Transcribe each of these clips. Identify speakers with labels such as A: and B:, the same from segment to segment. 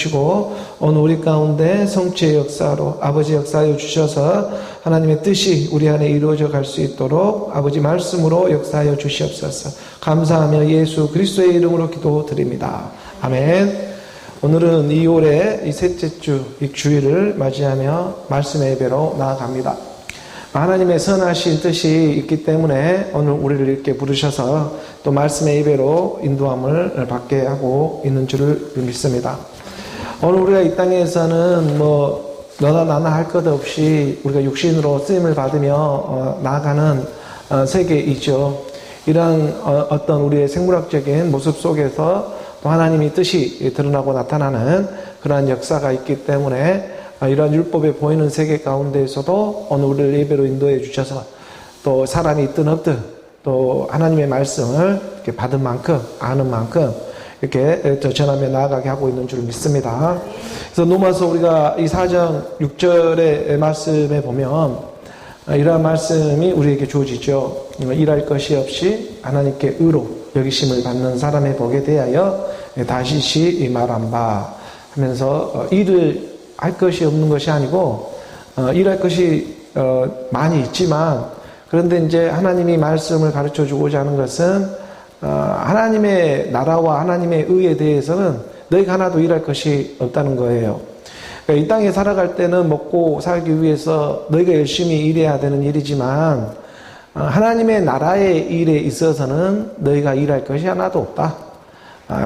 A: 주시고 오늘 우리 가운데 성취의 역사로 아버지 역사하여 주셔서 하나님의 뜻이 우리 안에 이루어져 갈 수 있도록 아버지 말씀으로 역사하여 주시옵소서. 감사하며 예수 그리스도의 이름으로 기도드립니다. 아멘. 오늘은 2월의 이 셋째 주, 이 주일을 맞이하며 말씀의 예배로 나아갑니다. 하나님의 선하신 뜻이 있기 때문에 오늘 우리를 이렇게 부르셔서 또 말씀의 예배로 인도함을 받게 하고 있는 줄을 믿습니다. 오늘 우리가 이 땅에서는 너나 나나 할 것 없이 우리가 육신으로 쓰임을 받으며 나아가는 세계이죠. 이런 어떤 우리의 생물학적인 모습 속에서 또 하나님의 뜻이 드러나고 나타나는 그러한 역사가 있기 때문에 이러한 율법에 보이는 세계 가운데에서도 오늘 우리를 예배로 인도해 주셔서 또 사람이 있든 없든 또 하나님의 말씀을 이렇게 받은 만큼 아는 만큼 이렇게 전하며 나아가게 하고 있는 줄 믿습니다. 그래서 로마서 우리가 이 4장 6절의 말씀에 보면 이러한 말씀이 우리에게 주어지죠. 일할 것이 없이 하나님께 의로 여기심을 받는 사람의 복에 대하여 다시시 말한 바 하면서 일을 할 것이 없는 것이 아니고 일할 것이 많이 있지만 그런데 이제 하나님이 말씀을 가르쳐 주고자 하는 것은 하나님의 나라와 하나님의 의에 대해서는 너희가 하나도 일할 것이 없다는 거예요. 그러니까 이 땅에 살아갈 때는 먹고 살기 위해서 너희가 열심히 일해야 되는 일이지만 하나님의 나라의 일에 있어서는 너희가 일할 것이 하나도 없다.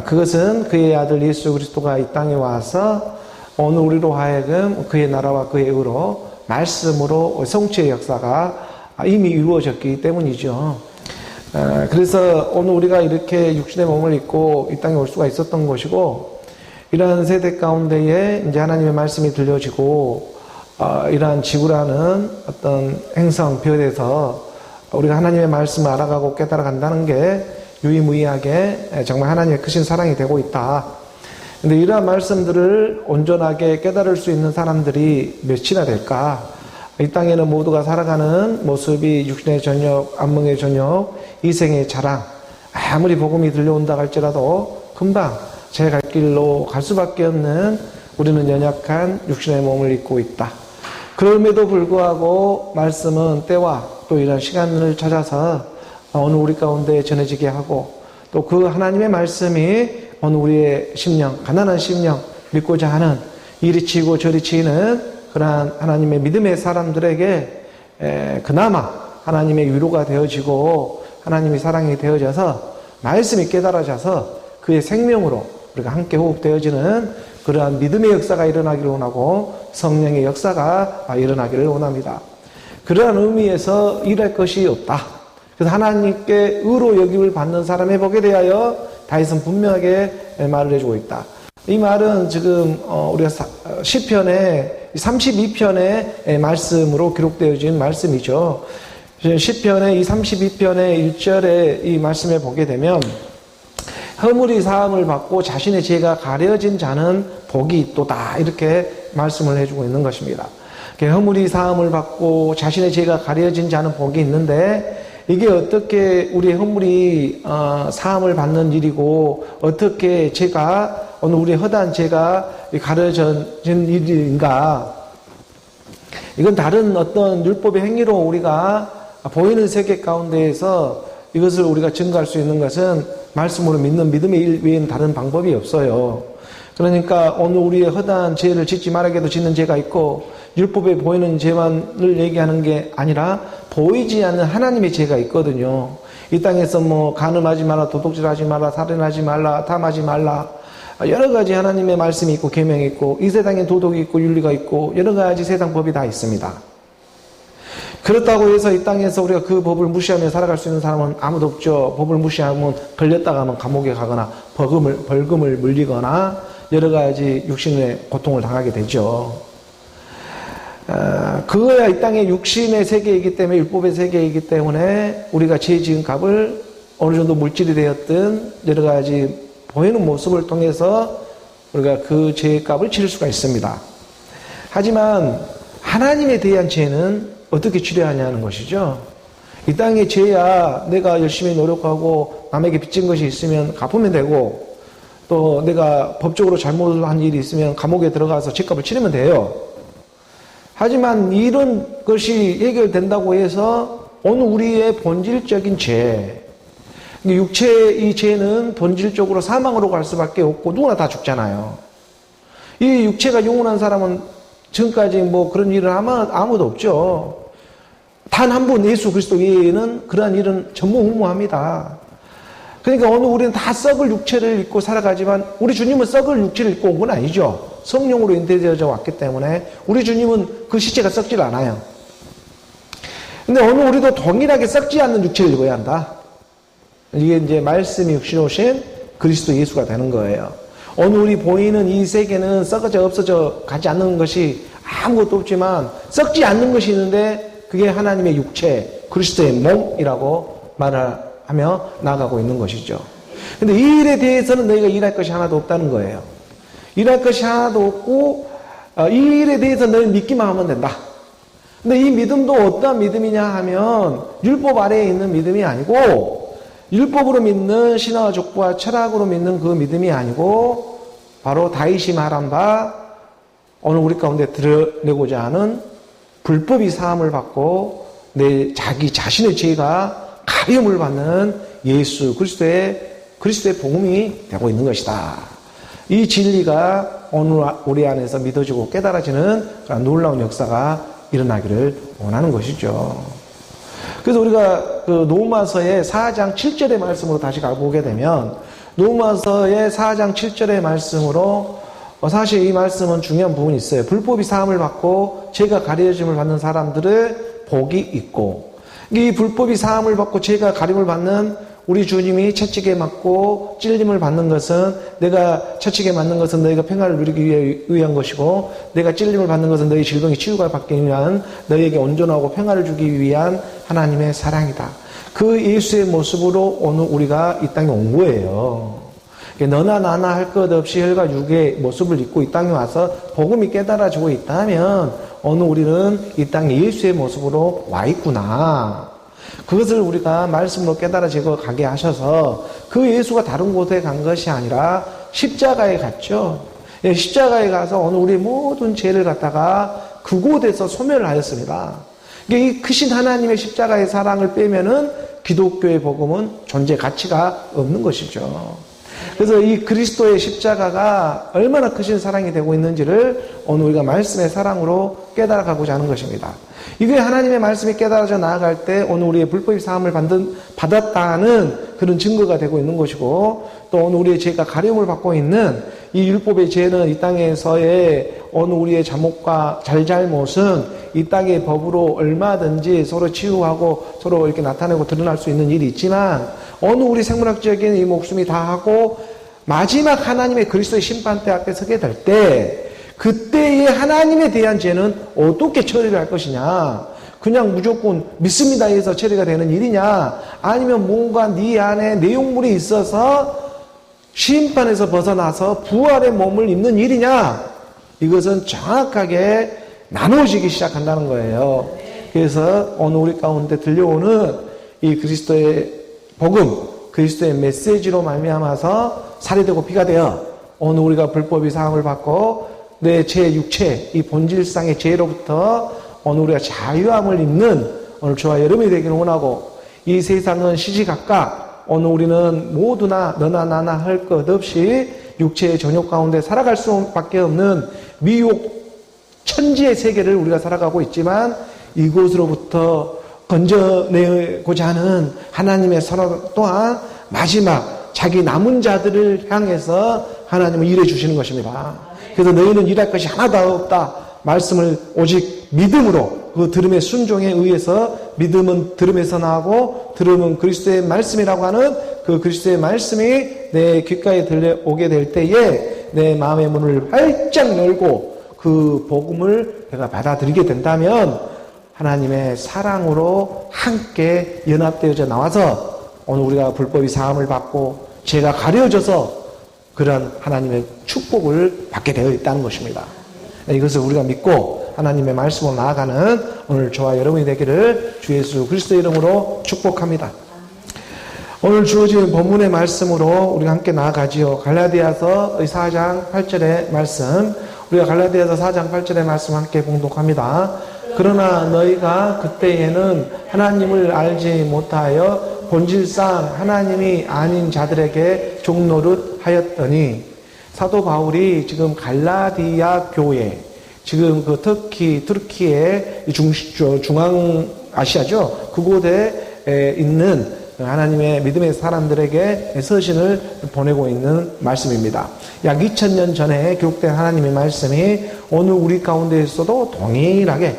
A: 그것은 그의 아들 예수 그리스도가 이 땅에 와서 오늘 우리로 하여금 그의 나라와 그의 의로 말씀으로 성취의 역사가 이미 이루어졌기 때문이죠. 그래서 오늘 우리가 이렇게 육신의 몸을 입고 이 땅에 올 수가 있었던 것이고 이러한 세대 가운데에 이제 하나님의 말씀이 들려지고 이러한 지구라는 어떤 행성 별에서 우리가 하나님의 말씀을 알아가고 깨달아간다는 게 유일무이하게 정말 하나님의 크신 사랑이 되고 있다. 근데 이러한 말씀들을 온전하게 깨달을 수 있는 사람들이 몇이나 될까? 이 땅에는 모두가 살아가는 모습이 육신의 저녁, 안목의 저녁, 이생의 자랑, 아무리 복음이 들려온다 할지라도 금방 제 갈 길로 갈 수밖에 없는 우리는 연약한 육신의 몸을 입고 있다. 그럼에도 불구하고 말씀은 때와 또 이런 시간을 찾아서 오늘 우리 가운데 전해지게 하고 또 그 하나님의 말씀이 오늘 우리의 심령, 가난한 심령, 믿고자 하는 이리 치고 저리 치는 그러한 하나님의 믿음의 사람들에게 그나마 하나님의 위로가 되어지고 하나님의 사랑이 되어져서 말씀이 깨달아져서 그의 생명으로 우리가 함께 호흡되어지는 그러한 믿음의 역사가 일어나기를 원하고 성령의 역사가 일어나기를 원합니다. 그러한 의미에서 일할 것이 없다. 그래서 하나님께 의로 여김을 받는 사람의 복에 대하여 다윗은 분명하게 말을 해주고 있다. 이 말은 지금 우리가 시편의 32편의 말씀으로 기록되어진 말씀이죠. 시편의 이 32편의 1절에 이 말씀에 보게 되면 허물이 사함을 받고 자신의 죄가 가려진 자는 복이 있도다 이렇게 말씀을 해주고 있는 것입니다. 허물이 사함을 받고 자신의 죄가 가려진 자는 복이 있는데 이게 어떻게 우리의 허물이 사함을 받는 일이고 어떻게 죄가 오늘 우리의 허다한 죄가 가려진 일인가? 이건 다른 어떤 율법의 행위로 우리가 보이는 세계 가운데에서 이것을 우리가 증거할 수 있는 것은 말씀으로 믿는 믿음의 일 외에는 다른 방법이 없어요. 그러니까 오늘 우리의 허다한 죄를 짓지 말아게도 짓는 죄가 있고 율법에 보이는 죄만을 얘기하는 게 아니라 보이지 않는 하나님의 죄가 있거든요. 이 땅에서 간음하지 마라, 도둑질하지 마라, 살인하지 말라, 탐하지 말라 여러 가지 하나님의 말씀이 있고 계명이 있고 이 세상에 도덕이 있고 윤리가 있고 여러 가지 세상 법이 다 있습니다. 그렇다고 해서 이 땅에서 우리가 그 법을 무시하며 살아갈 수 있는 사람은 아무도 없죠. 법을 무시하면 걸렸다가 하면 감옥에 가거나 벌금을 물리거나 여러 가지 육신의 고통을 당하게 되죠. 그거야 이 땅의 육신의 세계이기 때문에 율법의 세계이기 때문에 우리가 죄 지은 값을 어느 정도 물질이 되었든 여러 가지 보이는 모습을 통해서 우리가 그 죄의 값을 치를 수가 있습니다. 하지만 하나님에 대한 죄는 어떻게 치료하냐는 것이죠. 이 땅의 죄야 내가 열심히 노력하고 남에게 빚진 것이 있으면 갚으면 되고 또 내가 법적으로 잘못한 일이 있으면 감옥에 들어가서 죗값을 치르면 돼요. 하지만 이런 것이 해결된다고 해서 어느 우리의 본질적인 죄, 육체의 이 죄는 본질적으로 사망으로 갈 수밖에 없고 누구나 다 죽잖아요. 이 육체가 영원한 사람은 지금까지 뭐 그런 일을 하면 아무도 없죠. 단 한 분 예수 그리스도 외에는 그러한 일은 전무후무합니다. 그러니까 오늘 우리는 다 썩을 육체를 입고 살아가지만 우리 주님은 썩을 육체를 입고 온 건 아니죠. 성령으로 인도되어져 왔기 때문에 우리 주님은 그 시체가 썩질 않아요. 근데 오늘 우리도 동일하게 썩지 않는 육체를 입어야 한다. 이게 이제 말씀이 육신에 오신 그리스도 예수가 되는 거예요. 오늘 우리 보이는 이 세계는 썩어져 없어져 가지 않는 것이 아무것도 없지만 썩지 않는 것이 있는데 그게 하나님의 육체, 그리스도의 몸이라고 말을 하며 나아가고 있는 것이죠. 근데 이 일에 대해서는 너희가 일할 것이 하나도 없다는 거예요. 일할 것이 하나도 없고 이 일에 대해서 너희는 믿기만 하면 된다. 근데 이 믿음도 어떠한 믿음이냐 하면 율법 아래에 있는 믿음이 아니고 율법으로 믿는 신화와 족보와 철학으로 믿는 그 믿음이 아니고 바로 다윗이 말한 바 오늘 우리 가운데 드러내고자 하는 불법이 사함을 받고 내 자기 자신의 죄가 가림을 받는 예수 그리스도의 복음이 되고 있는 것이다. 이 진리가 오늘 우리 안에서 믿어지고 깨달아지는 그런 놀라운 역사가 일어나기를 원하는 것이죠. 그래서 우리가 그 로마서의 4장 7절의 말씀으로 다시 가보게 되면 로마서의 4장 7절의 말씀으로 사실 이 말씀은 중요한 부분이 있어요. 불법이 사함을 받고 죄가 가려짐을 받는 사람들의 복이 있고 이 불법이 사함을 받고 죄가 가림을 받는 우리 주님이 채찍에 맞고 찔림을 받는 것은 내가 채찍에 맞는 것은 너희가 평화를 누리기 위한 것이고 내가 찔림을 받는 것은 너희 질병이 치유가 받기 위한 너희에게 온전하고 평화를 주기 위한 하나님의 사랑이다. 그 예수의 모습으로 오늘 우리가 이 땅에 온 거예요. 너나 나나 할 것 없이 혈과 육의 모습을 입고 이 땅에 와서 복음이 깨달아지고 있다면 오늘 우리는 이 땅에 예수의 모습으로 와 있구나. 그것을 우리가 말씀으로 깨달아지고 가게 하셔서 그 예수가 다른 곳에 간 것이 아니라 십자가에 갔죠. 십자가에 가서 오늘 우리 모든 죄를 갖다가 그곳에서 소멸을 하였습니다. 이 크신 하나님의 십자가의 사랑을 빼면은 기독교의 복음은 존재 가치가 없는 것이죠. 그래서 이 그리스도의 십자가가 얼마나 크신 사랑이 되고 있는지를 오늘 우리가 말씀의 사랑으로 깨달아가고자 하는 것입니다. 이게 하나님의 말씀이 깨달아져 나아갈 때 오늘 우리의 불법이 사함을 받았다는 그런 증거가 되고 있는 것이고 또 오늘 우리의 죄가 가림을 받고 있는 이 율법의 죄는 이 땅에서의 어느 우리의 잘못과 잘잘못은 이 땅의 법으로 얼마든지 서로 치유하고 서로 이렇게 나타내고 드러날 수 있는 일이 있지만 어느 우리 생물학적인 이 목숨이 다하고 마지막 하나님의 그리스도의 심판대 앞에 서게 될 때 그때의 하나님에 대한 죄는 어떻게 처리를 할 것이냐. 그냥 무조건 믿습니다 해서 처리가 되는 일이냐 아니면 뭔가 네 안에 내용물이 있어서 심판에서 벗어나서 부활의 몸을 입는 일이냐 이것은 정확하게 나누어지기 시작한다는 거예요. 그래서 오늘 우리 가운데 들려오는 이 그리스도의 복음, 그리스도의 메시지로 말미암아서 살이 되고 피가 되어 오늘 우리가 불법이 사함을 받고 내 제 육체, 이 본질상의 죄로부터 오늘 우리가 자유함을 입는 오늘 저와 여러분이 되기를 원하고 이 세상은 시시각각 오늘 우리는 모두나 너나 나나 할 것 없이 육체의 전욕 가운데 살아갈 수밖에 없는 미혹 천지의 세계를 우리가 살아가고 있지만 이곳으로부터 건져내고자 하는 하나님의 선언 또한 마지막 자기 남은 자들을 향해서 하나님은 일해 주시는 것입니다. 그래서 너희는 일할 것이 하나도 없다. 말씀을 오직 믿음으로 그 들음의 순종에 의해서 믿음은 들음에서 나오고 들음은 그리스도의 말씀이라고 하는 그 그리스도의 말씀이 내 귓가에 들려오게 될 때에 내 마음의 문을 활짝 열고 그 복음을 내가 받아들이게 된다면 하나님의 사랑으로 함께 연합되어져 나와서 오늘 우리가 불법이 사함을 받고 죄가 가려져서 그런 하나님의 축복을 받게 되어 있다는 것입니다. 이것을 우리가 믿고 하나님의 말씀으로 나아가는 오늘 저와 여러분이 되기를 주 예수 그리스도의 이름으로 축복합니다. 오늘 주어진 본문의 말씀으로 우리가 함께 나아가지요. 갈라디아서 4장 8절의 말씀, 우리가 갈라디아서 4장 8절의 말씀 함께 봉독합니다. 그러나 너희가 그때에는 하나님을 알지 못하여 본질상 하나님이 아닌 자들에게 종노릇 하였더니, 사도 바울이 지금 갈라디아 교회, 지금 그 터키의 중앙아시아죠, 그곳에 있는 하나님의 믿음의 사람들에게 서신을 보내고 있는 말씀입니다. 약 2000년 전에 기록된 하나님의 말씀이 오늘 우리 가운데 있어도 동일하게,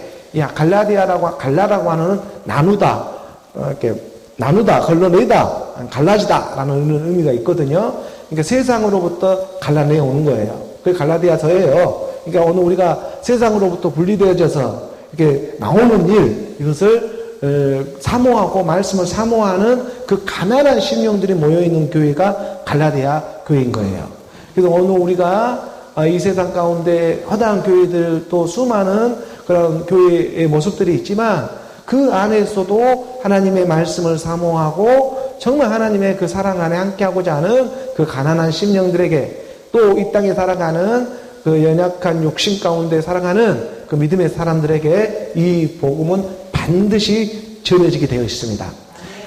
A: 갈라라고 하는 나누다, 이렇게 나누다, 걸러내다, 갈라지다라는 의미가 있거든요. 그러니까 세상으로부터 갈라내 오는 거예요. 그게 갈라디아서예요. 그러니까 오늘 우리가 세상으로부터 분리되어져서 이렇게 나오는 일, 이것을 사모하고 말씀을 사모하는 그 가난한 심령들이 모여있는 교회가 갈라디아 교회인 거예요. 그래서 오늘 우리가 이 세상 가운데 허다한 교회들, 또 수많은 그런 교회의 모습들이 있지만 그 안에서도 하나님의 말씀을 사모하고 정말 하나님의 그 사랑 안에 함께하고자 하는 그 가난한 심령들에게, 또 이 땅에 살아가는 그 연약한 욕심 가운데 살아가는 그 믿음의 사람들에게 이 복음은 반드시 전해지게 되어 있습니다.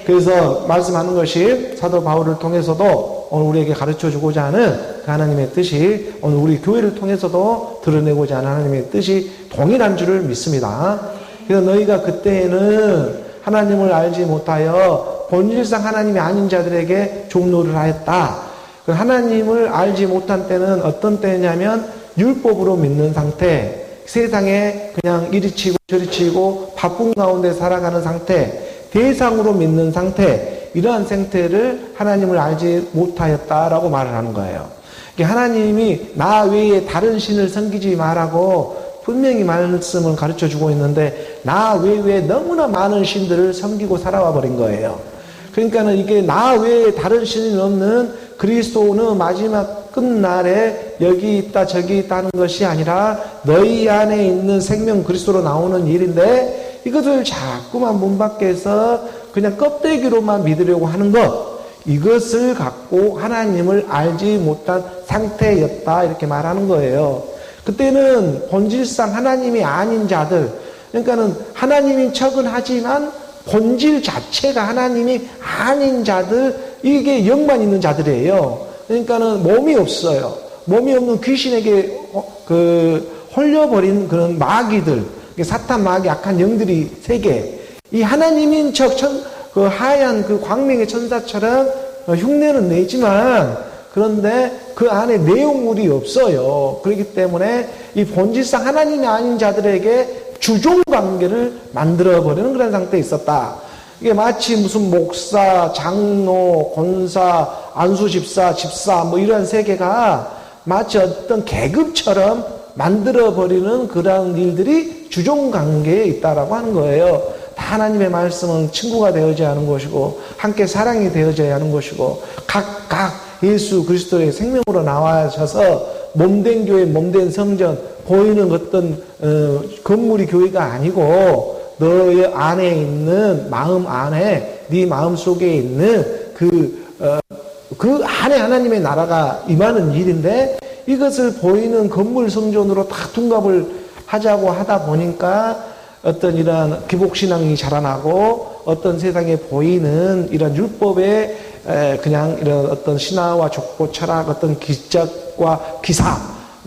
A: 그래서 말씀하는 것이 사도 바울을 통해서도 오늘 우리에게 가르쳐주고자 하는 그 하나님의 뜻이 오늘 우리 교회를 통해서도 드러내고자 하는 하나님의 뜻이 동일한 줄을 믿습니다. 그래서 너희가 그때에는 하나님을 알지 못하여 본질상 하나님이 아닌 자들에게 종노를 하였다. 하나님을 알지 못한 때는 어떤 때냐면 율법으로 믿는 상태, 세상에 그냥 이리 치고 저리 치고 바쁜 가운데 살아가는 상태, 대상으로 믿는 상태, 이러한 상태를 하나님을 알지 못하였다라고 말을 하는 거예요. 하나님이 나 외에 다른 신을 섬기지 말라고 분명히 말씀을 가르쳐주고 있는데 나 외에 너무나 많은 신들을 섬기고 살아와 버린 거예요. 그러니까는 이게 나 외에 다른 신이 없는 그리스도는 마지막 끝날에 여기 있다 저기 있다 하는 것이 아니라 너희 안에 있는 생명 그리스도로 나오는 일인데, 이것을 자꾸만 문 밖에서 그냥 껍데기로만 믿으려고 하는 것, 이것을 갖고 하나님을 알지 못한 상태였다, 이렇게 말하는 거예요. 그때는 본질상 하나님이 아닌 자들, 그러니까는 하나님인 척은 하지만 본질 자체가 하나님이 아닌 자들, 이게 영만 있는 자들이에요. 그러니까는 몸이 없어요. 몸이 없는 귀신에게 홀려버린 그런 마귀들, 사탄 마귀 악한 영들이 세계, 이 하나님인 척 그 하얀 그 광명의 천사처럼 흉내는 내지만 그런데 그 안에 내용물이 없어요. 그렇기 때문에 이 본질상 하나님이 아닌 자들에게 주종 관계를 만들어버리는 그런 상태에 있었다. 이게 마치 무슨 목사, 장로, 권사, 안수집사, 집사 뭐 이런 세계가 마치 어떤 계급처럼 만들어버리는 그런 일들이 주종 관계에 있다라고 하는 거예요. 다 하나님의 말씀은 친구가 되어져야 하는 것이고 함께 사랑이 되어져야 하는 것이고 각각 예수 그리스도의 생명으로 나와셔서 몸된 교회, 몸된 성전, 보이는 어떤 건물이 교회가 아니고 너의 안에 있는 마음 안에, 네 마음 속에 있는 그 안에 하나님의 나라가 임하는 일인데, 이것을 보이는 건물 성전으로 다 둔갑을 하자고 하다 보니까 어떤 이러한 기복신앙이 자라나고 어떤 세상에 보이는 이런 율법의 그냥 이런 어떤 신화와 족보 철학, 어떤 기적과 기사,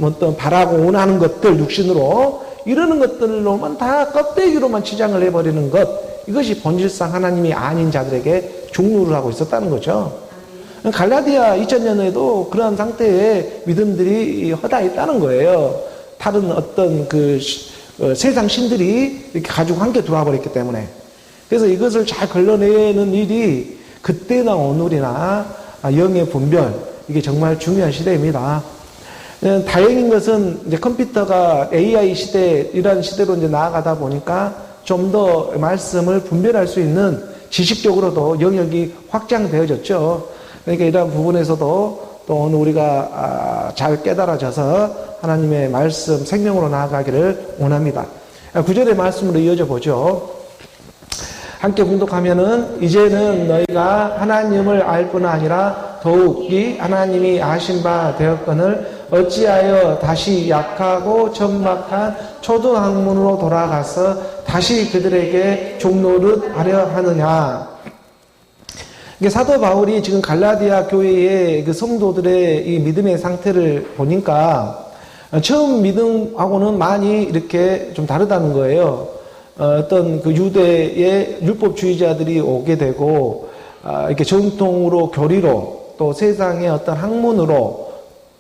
A: 어떤 바라고 원하는 것들 육신으로 이러는 것들로만 다 껍데기로만 치장을 해버리는 것, 이것이 본질상 하나님이 아닌 자들에게 종로를 하고 있었다는 거죠. 갈라디아 2000년에도 그런 상태의 믿음들이 허다했다는 거예요. 다른 어떤 세상 신들이 이렇게 가지고 함께 들어와 버렸기 때문에. 그래서 이것을 잘 걸러내는 일이 그때나 오늘이나 영의 분별, 이게 정말 중요한 시대입니다. 다행인 것은 이제 컴퓨터가 AI 시대, 이런 시대로 이제 나아가다 보니까 좀 더 말씀을 분별할 수 있는 지식적으로도 영역이 확장되어졌죠. 그러니까 이러한 부분에서도 또 오늘 우리가 잘 깨달아져서 하나님의 말씀 생명으로 나아가기를 원합니다. 9절의 말씀으로 이어져 보죠. 함께 봉독하면은 이제는 너희가 하나님을 알 뿐 아니라 더욱이 하나님이 아신 바 되었거늘 어찌하여 다시 약하고 천박한 초등학문으로 돌아가서 다시 그들에게 종노릇 하려 하느냐. 이게 사도 바울이 지금 갈라디아 교회의 그 성도들의 이 믿음의 상태를 보니까 처음 믿음하고는 많이 이렇게 좀 다르다는 거예요. 어떤 그 유대의 율법주의자들이 오게 되고, 이렇게 전통으로 교리로 또 세상의 어떤 학문으로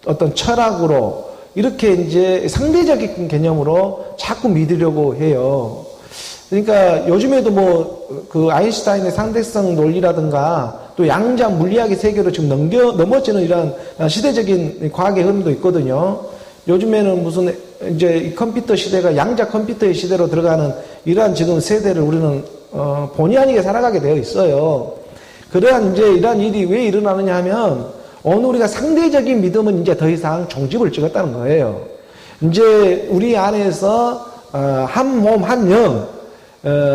A: 어떤 철학으로 이렇게 이제 상대적인 개념으로 자꾸 믿으려고 해요. 그러니까 요즘에도 뭐 그 아인슈타인의 상대성 논리라든가 또 양자 물리학의 세계로 지금 넘어지는 이런 시대적인 과학의 흐름도 있거든요. 요즘에는 무슨 이제 이 컴퓨터 시대가 양자 컴퓨터의 시대로 들어가는 이러한 지금 세대를 우리는 본의 아니게 살아가게 되어 있어요. 그러한 이제 이러한 일이 왜 일어나느냐 하면 오늘 우리가 상대적인 믿음은 이제 더 이상 종집을 찍었다는 거예요. 이제 우리 안에서 한 몸, 한 영,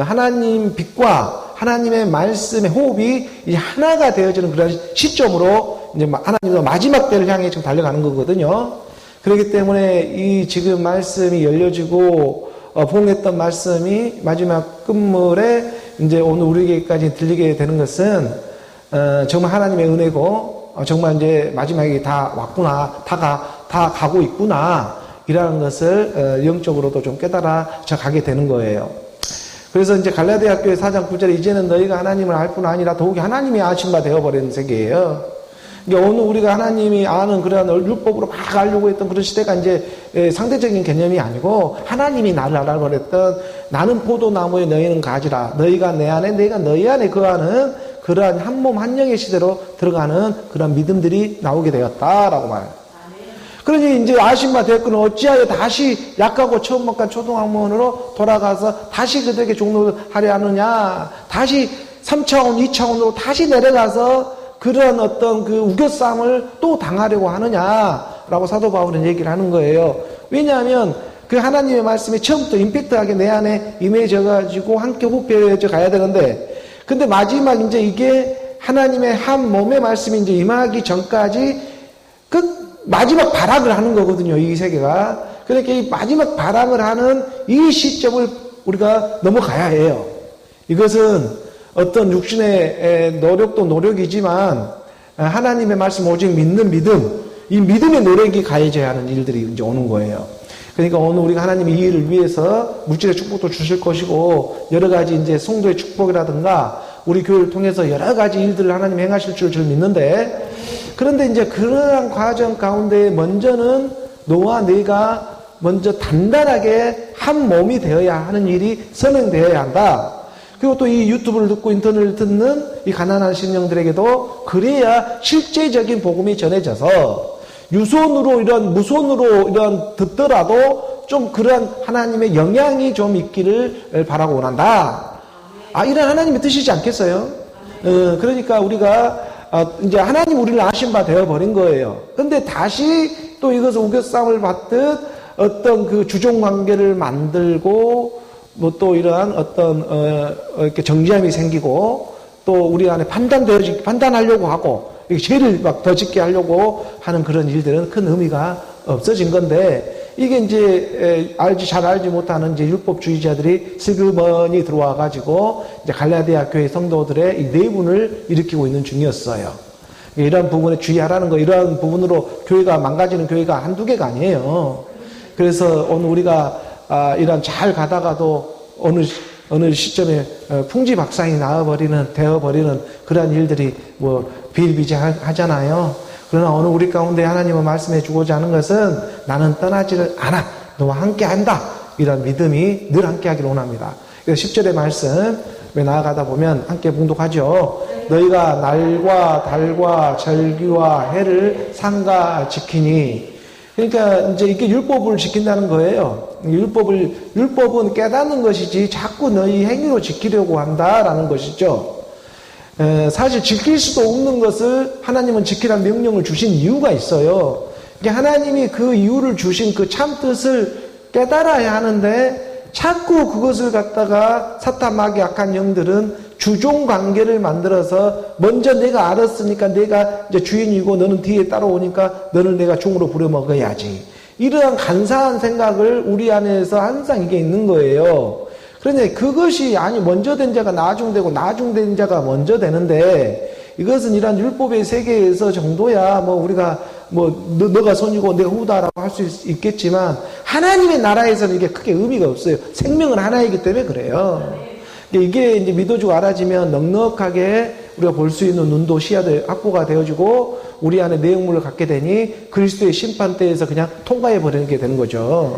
A: 하나님 빛과 하나님의 말씀의 호흡이 이제 하나가 되어지는 그런 시점으로 이제 하나님의 마지막 때를 향해 지금 달려가는 거거든요. 그렇기 때문에 이 지금 말씀이 열려지고 봉했던 말씀이 마지막 끝물에 이제 오늘 우리에게까지 들리게 되는 것은 정말 하나님의 은혜고 정말 이제 마지막에 다 왔구나, 다 가고 있구나 이라는 것을 영적으로도 좀 깨달아져 가게 되는 거예요. 그래서 이제 갈라디아 교회 4장 9절에 이제는 너희가 하나님을 알 뿐 아니라 더욱이 하나님이 아신 바 되어버리는 세계예요. 그러니까 오늘 우리가 하나님이 아는 그러한 율법으로 막 알려고 했던 그런 시대가 이제 상대적인 개념이 아니고 하나님이 나를 알아버렸던 나는 포도나무에 너희는 가지라. 너희가 내 안에 내가 너희 안에 거하는 그러한 한 몸 한 영의 시대로 들어가는 그런 믿음들이 나오게 되었다라고 말해요. 그러니 이제 아신 바 되었거늘 어찌하여 다시 약하고 천박한 초등학문으로 돌아가서 다시 그들에게 종로를 하려 하느냐. 다시 3차원, 2차원으로 다시 내려가서 그런 어떤 그 우겨싸움을 또 당하려고 하느냐라고 사도 바울은 얘기를 하는 거예요. 왜냐하면 그 하나님의 말씀이 처음부터 임팩트하게 내 안에 임해져가지고 함께 호흡해져 가야 되는데, 근데 마지막 이제 이게 하나님의 한 몸의 말씀이 이제 임하기 전까지 그 마지막 발악을 하는 거거든요, 이 세계가. 그러니까 이 마지막 발악을 하는 이 시점을 우리가 넘어가야 해요. 이것은 어떤 육신의 노력도 노력이지만 하나님의 말씀 오직 믿는 믿음, 이 믿음의 노력이 가해져야 하는 일들이 이제 오는 거예요. 그러니까 오늘 우리가 하나님이 이 일을 위해서 물질의 축복도 주실 것이고 여러 가지 이제 성도의 축복이라든가 우리 교회를 통해서 여러 가지 일들을 하나님이 행하실 줄 저는 믿는데, 그런데 이제 그러한 과정 가운데 먼저는 너와 내가 먼저 단단하게 한 몸이 되어야 하는 일이 선행되어야 한다. 그리고 또 이 유튜브를 듣고 인터넷을 듣는 이 가난한 심령들에게도 그래야 실제적인 복음이 전해져서 유손으로 무손으로 듣더라도 좀 그런 하나님의 영향이 좀 있기를 바라고 원한다. 이런 하나님의 뜻이지 않겠어요? 그러니까 우리가 이제 하나님 우리를 아신 바 되어버린 거예요. 근데 다시 또 이것을 우겨싸움을 받듯 어떤 그 주종 관계를 만들고 뭐 또 이러한 어떤 이렇게 정죄함이 생기고 또 우리 안에 판단하려고 하고 죄를 막 더 짓게 하려고 하는 그런 일들은 큰 의미가 없어진 건데, 이게 이제 잘 알지 못하는 이제 율법주의자들이 슬그머니 들어와 가지고 이제 갈라디아 교회 성도들의 이 내분을 일으키고 있는 중이었어요. 이런 부분에 주의하라는 거, 이런 부분으로 교회가 망가지는 교회가 한두 개가 아니에요. 그래서 오늘 우리가 이런 잘 가다가도 어느 시점에 풍지박산이 되어버리는 그러한 일들이 뭐 비일비재하잖아요. 그러나 오늘 우리 가운데 하나님은 말씀해 주고자 하는 것은 나는 떠나지를 않아. 너와 함께 한다. 이런 믿음이 늘 함께 하기를 원합니다. 그래서 10절의 말씀 나아가다 보면 함께 봉독하죠. 너희가 날과 달과 절기와 해를 삼가 지키니. 그러니까 이제 이게 율법을 지킨다는 거예요. 율법은 깨닫는 것이지 자꾸 너희 행위로 지키려고 한다라는 것이죠. 사실 지킬 수도 없는 것을 하나님은 지키라는 명령을 주신 이유가 있어요. 하나님이 그 이유를 주신 그 참 뜻을 깨달아야 하는데 자꾸 그것을 갖다가 사탄 마귀 악한 영들은 주종 관계를 만들어서 먼저 내가 알았으니까 내가 이제 주인이고 너는 뒤에 따라오니까 너는 내가 종으로 부려먹어야지. 이러한 간사한 생각을 우리 안에서 항상 이게 있는 거예요. 그런데 그것이 아니 먼저 된 자가 나중되고 나중된 자가 먼저 되는데 이것은 이런 율법의 세계에서 정도야 뭐 우리가 뭐 너가 손이고 내가 후다라고 할 수 있겠지만 하나님의 나라에서는 이게 크게 의미가 없어요. 생명은 하나이기 때문에 그래요. 이게 이제 믿어주고 알아지면 넉넉하게 우리가 볼 수 있는 눈도 시야도 확보가 되어지고 우리 안에 내용물을 갖게 되니 그리스도의 심판대에서 그냥 통과해 버리는 게 되는 거죠.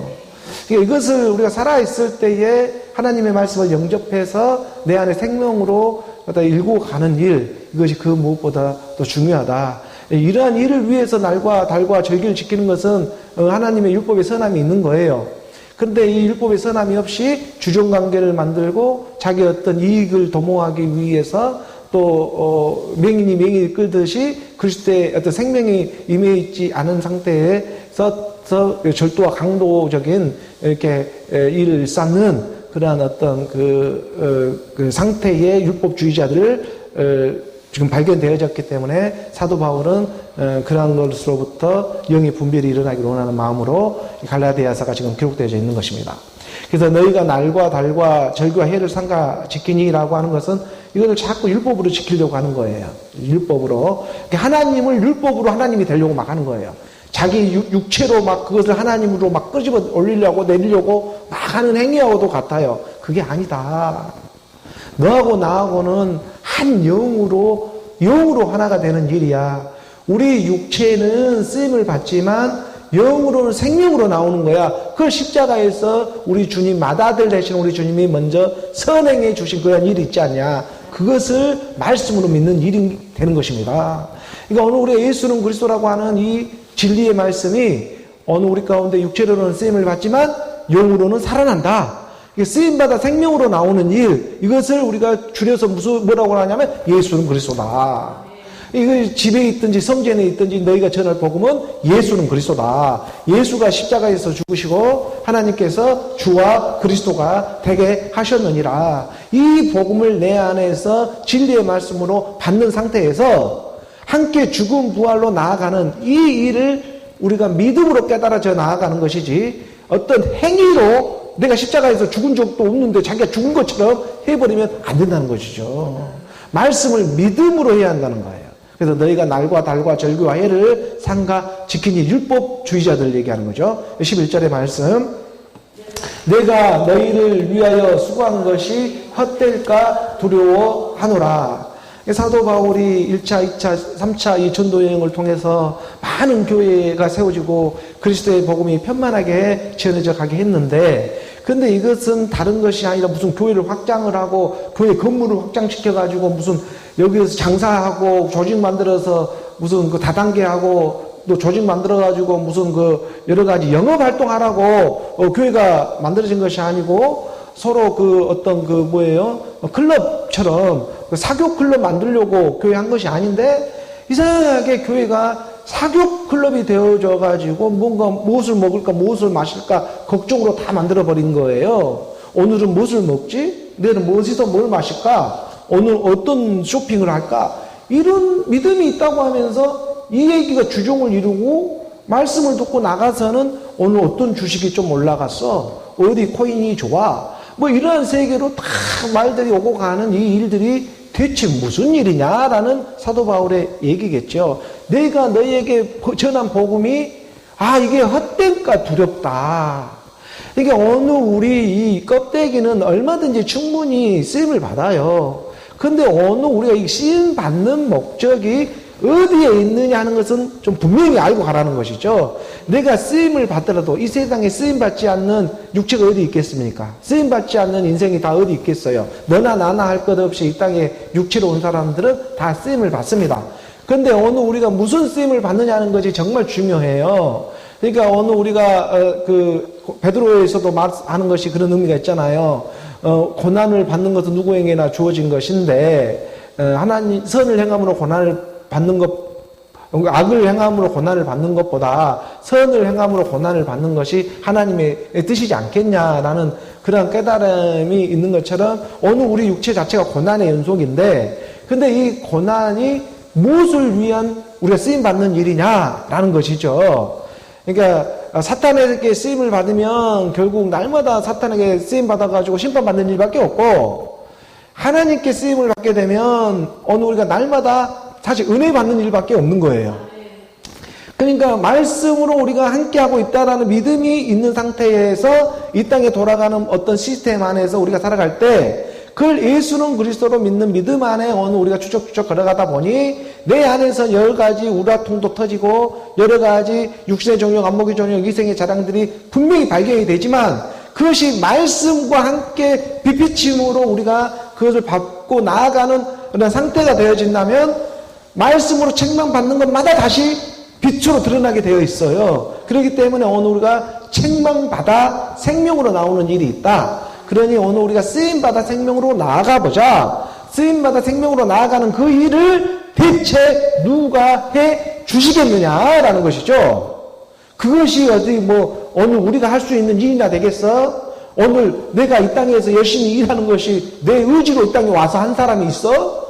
A: 이것을 우리가 살아있을 때에 하나님의 말씀을 영접해서 내 안에 생명으로 일고 가는 일, 이것이 그 무엇보다 더 중요하다. 이러한 일을 위해서 날과 달과 절기를 지키는 것은 하나님의 율법의 선함이 있는 거예요. 그런데 이 율법의 선함이 없이 주종관계를 만들고 자기 어떤 이익을 도모하기 위해서 또 맹인이 맹인을 끌듯이 그리스도의 어떤 생명이 임해 있지 않은 상태에서 절도와 강도적인 이렇게 일을 쌓는 그러한 어떤 그 상태의 율법주의자들을 지금 발견되어졌기 때문에 사도 바울은 그러한 것으로부터 영의 분별이 일어나기를 원하는 마음으로 갈라디아서가 지금 기록되어져 있는 것입니다. 그래서 너희가 날과 달과 절기와 해를 삼가 지키니라고 하는 것은 이것을 자꾸 율법으로 지키려고 하는 거예요. 율법으로. 하나님을 율법으로 하나님이 되려고 막 하는 거예요. 자기 육체로 막 그것을 하나님으로 막 끄집어 올리려고 내리려고 막 하는 행위하고도 같아요. 그게 아니다. 너하고 나하고는 한 영으로 하나가 되는 일이야. 우리 육체는 쓰임을 받지만 영으로는 생명으로 나오는 거야. 그걸 십자가에서 우리 주님, 맏아들 되신 우리 주님이 먼저 선행해 주신 그런 일이 있지 않냐. 그것을 말씀으로 믿는 일이 되는 것입니다. 그러니까 오늘 우리가 예수는 그리스도라고 하는 이 진리의 말씀이 어느 우리 가운데 육체로는 쓰임을 받지만 영으로는 살아난다. 쓰임받아 생명으로 나오는 일, 이것을 우리가 줄여서 뭐라고 하냐면 예수는 그리스도다. 이거 집에 있든지 성전에 있든지 너희가 전할 복음은 예수는 그리스도다. 예수가 십자가에서 죽으시고 하나님께서 주와 그리스도가 되게 하셨느니라. 이 복음을 내 안에서 진리의 말씀으로 받는 상태에서 함께 죽음 부활로 나아가는 이 일을 우리가 믿음으로 깨달아져 나아가는 것이지 어떤 행위로 내가 십자가에서 죽은 적도 없는데 자기가 죽은 것처럼 해버리면 안 된다는 것이죠. 말씀을 믿음으로 해야 한다는 거예요. 그래서 너희가 날과 달과 절기와 해를 삼가 지키니 율법주의자들 얘기하는 거죠. 11절의 말씀. 내가 너희를 위하여 수고한 것이 헛될까 두려워하노라. 사도 바울이 1차, 2차, 3차 이 전도 여행을 통해서 많은 교회가 세워지고 그리스도의 복음이 편만하게 전해져 가게 했는데 근데 이것은 다른 것이 아니라 무슨 교회를 확장을 하고 교회 건물을 확장시켜가지고 무슨 여기에서 장사하고 조직 만들어서 무슨 그 다단계하고 또 조직 만들어가지고 무슨 그 여러 가지 영업 활동하라고 교회가 만들어진 것이 아니고 서로 그 어떤 그 뭐예요? 클럽처럼 사교 클럽 만들려고 교회 한 것이 아닌데 이상하게 교회가 사교 클럽이 되어져 가지고 뭔가 무엇을 먹을까 무엇을 마실까 걱정으로 다 만들어 버린 거예요. 오늘은 무엇을 먹지? 내일은 무엇에서 뭘 마실까? 오늘 어떤 쇼핑을 할까? 이런 믿음이 있다고 하면서 이 얘기가 주종을 이루고 말씀을 듣고 나가서는 오늘 어떤 주식이 좀 올라갔어? 어디 코인이 좋아? 뭐 이러한 세계로 다 말들이 오고 가는 이 일들이 대체 무슨 일이냐라는 사도 바울의 얘기겠죠. 내가 너희에게 전한 복음이 이게 헛될까 두렵다. 이게 어느 우리 이 껍데기는 얼마든지 충분히 쓰임을 받아요. 근데 어느 우리가 이 쓰임 받는 목적이 어디에 있느냐 하는 것은 좀 분명히 알고 가라는 것이죠. 내가 쓰임을 받더라도 이 세상에 쓰임받지 않는 육체가 어디 있겠습니까? 쓰임받지 않는 인생이 다 어디 있겠어요? 너나 나나 할 것 없이 이 땅에 육체로 온 사람들은 다 쓰임을 받습니다. 그런데 어느 우리가 무슨 쓰임을 받느냐는 것이 정말 중요해요. 그러니까 어느 우리가 그 베드로에서도 말하는 것이 그런 의미가 있잖아요. 고난을 받는 것은 누구에게나 주어진 것인데 하나님 선을 행함으로 고난을 받는 것 악을 행함으로 고난을 받는 것보다 선을 행함으로 고난을 받는 것이 하나님의 뜻이지 않겠냐라는 그런 깨달음이 있는 것처럼 오늘 우리 육체 자체가 고난의 연속인데, 근데 이 고난이 무엇을 위한 우리가 쓰임받는 일이냐라는 것이죠. 그러니까 사탄에게 쓰임을 받으면 결국 날마다 사탄에게 쓰임 받아가지고 심판받는 일밖에 없고, 하나님께 쓰임을 받게 되면 오늘 우리가 날마다 사실 은혜 받는 일밖에 없는 거예요. 그러니까 말씀으로 우리가 함께하고 있다라는 믿음이 있는 상태에서 이 땅에 돌아가는 어떤 시스템 안에서 우리가 살아갈 때, 그걸 예수는 그리스도로 믿는 믿음 안에 오늘 우리가 추적추적 걸어가다 보니 내 안에서 여러 가지 우라통도 터지고 여러 가지 육신의 정욕, 안목의 정욕, 이생의 자랑들이 분명히 발견이 되지만, 그것이 말씀과 함께 비비침으로 우리가 그것을 받고 나아가는 그런 상태가 되어진다면 말씀으로 책망받는 것마다 다시 빛으로 드러나게 되어 있어요. 그렇기 때문에 오늘 우리가 책망받아 생명으로 나오는 일이 있다. 그러니 오늘 우리가 쓰임받아 생명으로 나아가보자. 쓰임받아 생명으로 나아가는 그 일을 대체 누가 해 주시겠느냐라는 것이죠. 그것이 어디 오늘 우리가 할 수 있는 일이나 되겠어? 오늘 내가 이 땅에서 열심히 일하는 것이 내 의지로 이 땅에 와서 한 사람이 있어?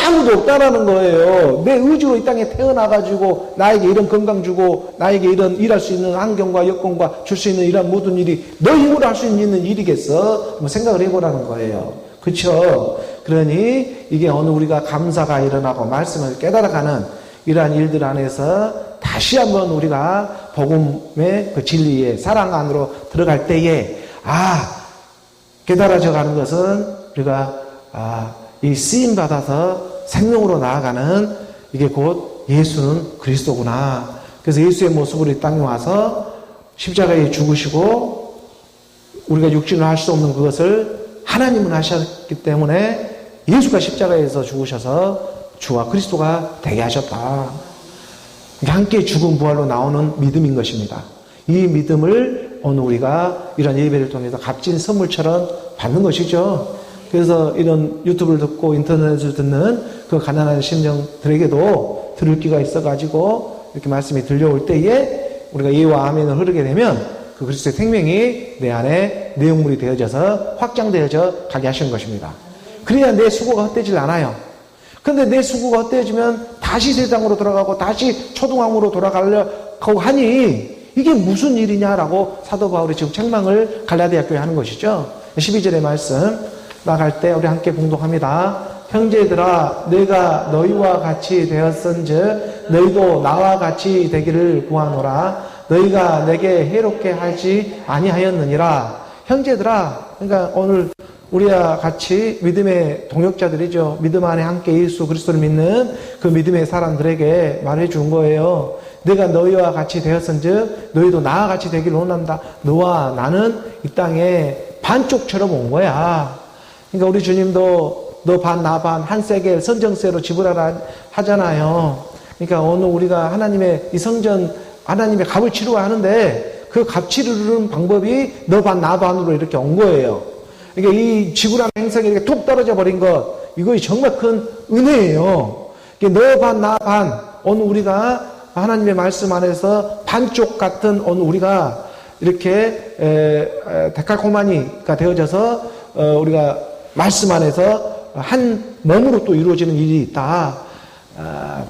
A: 아무도 없다라는 거예요. 내 의지로 이 땅에 태어나가지고 나에게 이런 건강 주고 나에게 이런 일할 수 있는 환경과 여건과 줄 수 있는 이런 모든 일이 너 힘으로 할 수 있는 일이겠어? 생각을 해보라는 거예요. 그렇죠? 그러니 이게 어느 우리가 감사가 일어나고 말씀을 깨달아가는 이러한 일들 안에서 다시 한번 우리가 복음의 그 진리의 사랑 안으로 들어갈 때에 깨달아져 가는 것은 우리가 이 쓰임 받아서 생명으로 나아가는 이게 곧 예수는 그리스도구나. 그래서 예수의 모습으로 이 땅에 와서 십자가에 죽으시고 우리가 육신으로 할 수 없는 그것을 하나님은 하셨기 때문에 예수가 십자가에서 죽으셔서 주와 그리스도가 되게 하셨다. 함께 죽음 부활로 나오는 믿음인 것입니다. 이 믿음을 오늘 우리가 이런 예배를 통해서 값진 선물처럼 받는 것이죠. 그래서 이런 유튜브를 듣고 인터넷을 듣는 그 가난한 심령들에게도 들을 기가 있어가지고 이렇게 말씀이 들려올 때에 우리가 예와 아멘을 흐르게 되면 그 그리스도의 생명이 내 안에 내용물이 되어져서 확장되어져 가게 하시는 것입니다. 그래야 내 수고가 헛되질 않아요. 근데 내 수고가 헛되어지면 다시 세상으로 돌아가고 다시 초등학으로 돌아가려고 하니 이게 무슨 일이냐라고 사도 바울이 지금 책망을 갈라디아 교회에 하는 것이죠. 12절의 말씀 나갈 때 우리 함께 봉독합니다. 형제들아 내가 너희와 같이 되었은즉 너희도 나와 같이 되기를 구하노라. 너희가 내게 해롭게 하지 아니하였느니라. 형제들아, 그러니까 오늘 우리와 같이 믿음의 동역자들이죠. 믿음 안에 함께 예수 그리스도를 믿는 그 믿음의 사람들에게 말해 준 거예요. 내가 너희와 같이 되었은즉 너희도 나와 같이 되기를 원한다. 너와 나는 이 땅에 반쪽처럼 온 거야. 그러니까 우리 주님도 너 반 나 반 한 세겔 선정세로 지불하라 하잖아요. 그러니까 오늘 우리가 하나님의 이 성전 하나님의 값을 치르고 하는데 그 값 치르는 방법이 너 반 나 반으로 이렇게 온 거예요. 그러니까 이 지구라는 행성이 이렇게 툭 떨어져 버린 것, 이거 정말 큰 은혜예요. 너 반 나 반, 오늘 우리가 하나님의 말씀 안에서 반쪽 같은 오늘 우리가 이렇게 데칼코마니가 되어져서 우리가 말씀 안에서 한 몸으로 또 이루어지는 일이 있다.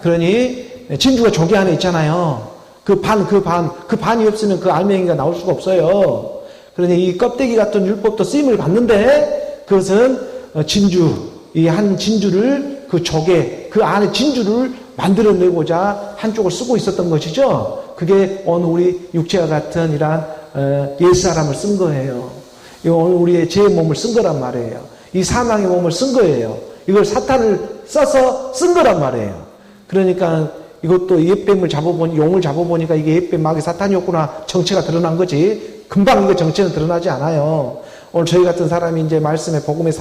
A: 그러니 진주가 조개 안에 있잖아요. 그 반이 없으면 그 알맹이가 나올 수가 없어요. 그러니 이 껍데기 같은 율법도 쓰임을 받는데 그것은 진주, 이 한 진주를 그 조개, 그 안에 진주를 만들어내고자 한쪽을 쓰고 있었던 것이죠. 그게 오늘 우리 육체와 같은 이러한 옛사람을 쓴 거예요. 오늘 우리의 죄의 몸을 쓴 거란 말이에요. 이 사망의 몸을 쓴 거예요. 이걸 사탄을 써서 쓴 거란 말이에요. 그러니까 이것도 옛뱀을 잡아보니, 용을 잡아보니까 이게 옛뱀 마귀 사탄이었구나. 정체가 드러난 거지. 금방 이거 정체는 드러나지 않아요. 오늘 저희 같은 사람이 이제 말씀에 복음에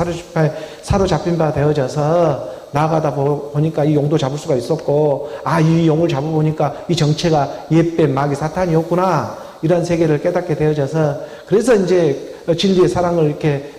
A: 사로잡힌 바 되어져서 나아가다 보니까 이 용도 잡을 수가 있었고, 이 용을 잡아보니까 이 정체가 옛뱀 마귀 사탄이었구나. 이런 세계를 깨닫게 되어져서, 그래서 이제 진리의 사랑을 이렇게